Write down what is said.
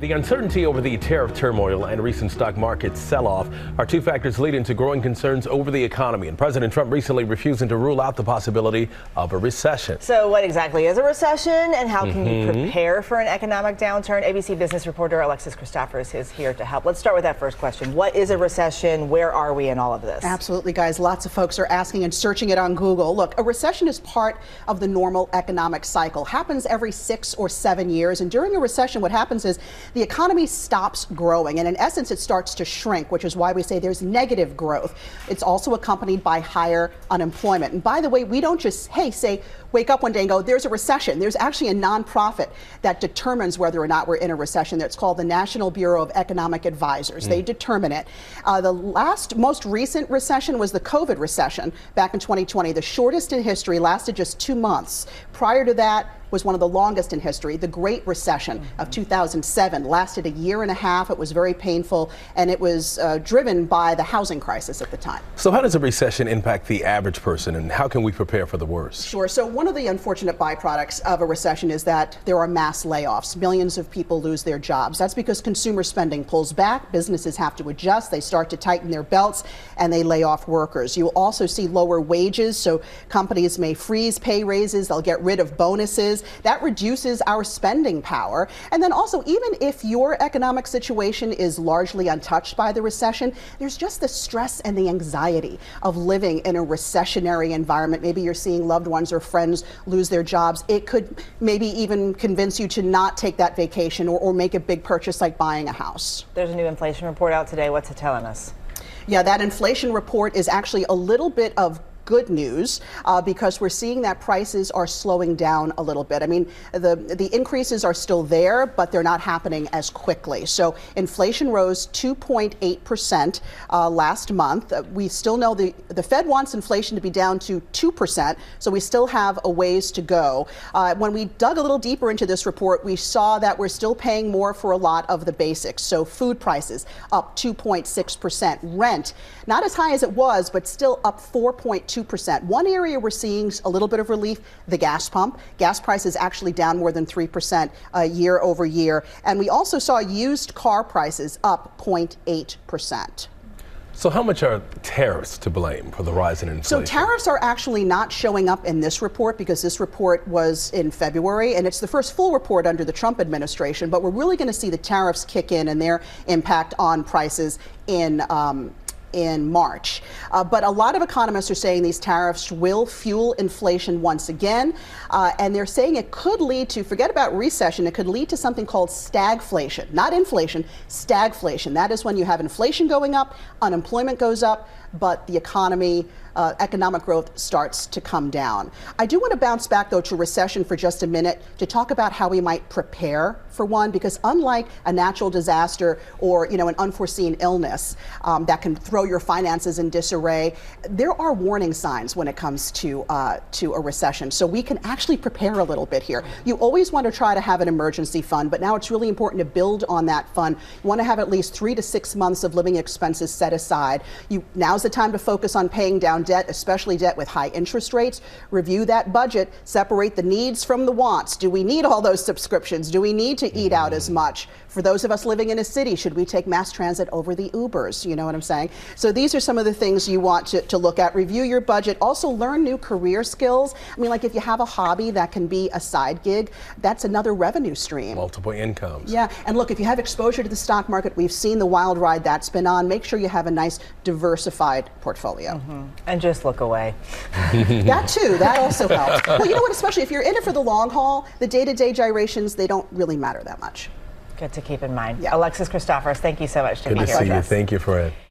The uncertainty over the tariff turmoil and recent stock market sell-off are two factors leading to growing concerns over the economy. And President Trump recently refusing to rule out the possibility of a recession. So what exactly is a recession and how can you prepare for an economic downturn? ABC business reporter Alexis Christoforous is here to help. Let's start with that first question. What is a recession? Where are we in all of this? Absolutely, guys. Lots of folks are asking and searching it on Google. Look, a recession is part of the normal economic cycle. Happens every 6 or 7 years. And during a recession, what happens is the economy stops growing, and in essence it starts to shrink, which is why we say there's negative growth. It's also accompanied by higher unemployment. And by the way, we don't just say wake up one day and go, there's a recession. There's actually a nonprofit that determines whether or not we're in a recession. It's called the National Bureau of Economic Advisors. They determine it. The most recent recession was the COVID recession back in 2020. The shortest in history, lasted just 2 months. Prior to that was one of the longest in history. The Great Recession of 2007 lasted a year and a half. It was very painful, and it was driven by the housing crisis at the time. So how does a recession impact the average person, and how can we prepare for the worst? Sure. So one of the unfortunate byproducts of a recession is that there are mass layoffs. Millions of people lose their jobs. That's because consumer spending pulls back, businesses have to adjust, they start to tighten their belts, and they lay off workers. You'll also see lower wages, so companies may freeze pay raises, they'll get rid of bonuses. That reduces our spending power. And then also, even if your economic situation is largely untouched by the recession, there's just the stress and the anxiety of living in a recessionary environment. Maybe you're seeing loved ones or friends lose their jobs. It could maybe even convince you to not take that vacation or make a big purchase like buying a house. There's a new inflation report out today. What's it telling us? Yeah, that inflation report is actually a little bit of good news because we're seeing that prices are slowing down a little bit. I mean, the increases are still there, but they're not happening as quickly. So inflation rose 2.8% last month. We still know the Fed wants inflation to be down to 2%, so we still have a ways to go. When we dug a little deeper into this report, we saw that we're still paying more for a lot of the basics. So food prices up 2.6%, rent not as high as it was, but still up 4.2%. One area we're seeing a little bit of relief, the gas pump. Gas prices actually down more than 3% year over year. And we also saw used car prices up 0.8%. So how much are tariffs to blame for the rise in inflation? So tariffs are actually not showing up in this report because this report was in February, and it's the first full report under the Trump administration. But we're really going to see the tariffs kick in and their impact on prices in March. But a lot of economists are saying these tariffs will fuel inflation once again. And they're saying it could lead to, forget about recession, it could lead to something called stagflation. Not inflation, stagflation. That is when you have inflation going up, unemployment goes up, but the economic growth starts to come down. I do want to bounce back, though, to recession for just a minute to talk about how we might prepare for one, because unlike a natural disaster or, an unforeseen illness that can throw your finances in disarray, there are warning signs when it comes to a recession. So we can actually prepare a little bit here. You always want to try to have an emergency fund, but now it's really important to build on that fund. You want to have at least 3 to 6 months of living expenses set aside. Now's the time to focus on paying down debt, especially debt with high interest rates. Review that budget, separate the needs from the wants. Do we need all those subscriptions? Do we need to eat out as much? For those of us living in a city, should we take mass transit over the Ubers? You know what I'm saying? So these are some of the things you want to look at. Review your budget. Also learn new career skills. I mean, like if you have a hobby that can be a side gig, that's another revenue stream. Multiple incomes. Yeah, and look, if you have exposure to the stock market, we've seen the wild ride that's been on. Make sure you have a nice diversified portfolio. And just look away. That too, that also helps. Well, you know what, especially if you're in it for the long haul, the day-to-day gyrations, they don't really matter that much. Good to keep in mind. Yeah. Alexis Christoforous, thank you so much to be here. Good to see you. Thank you for it.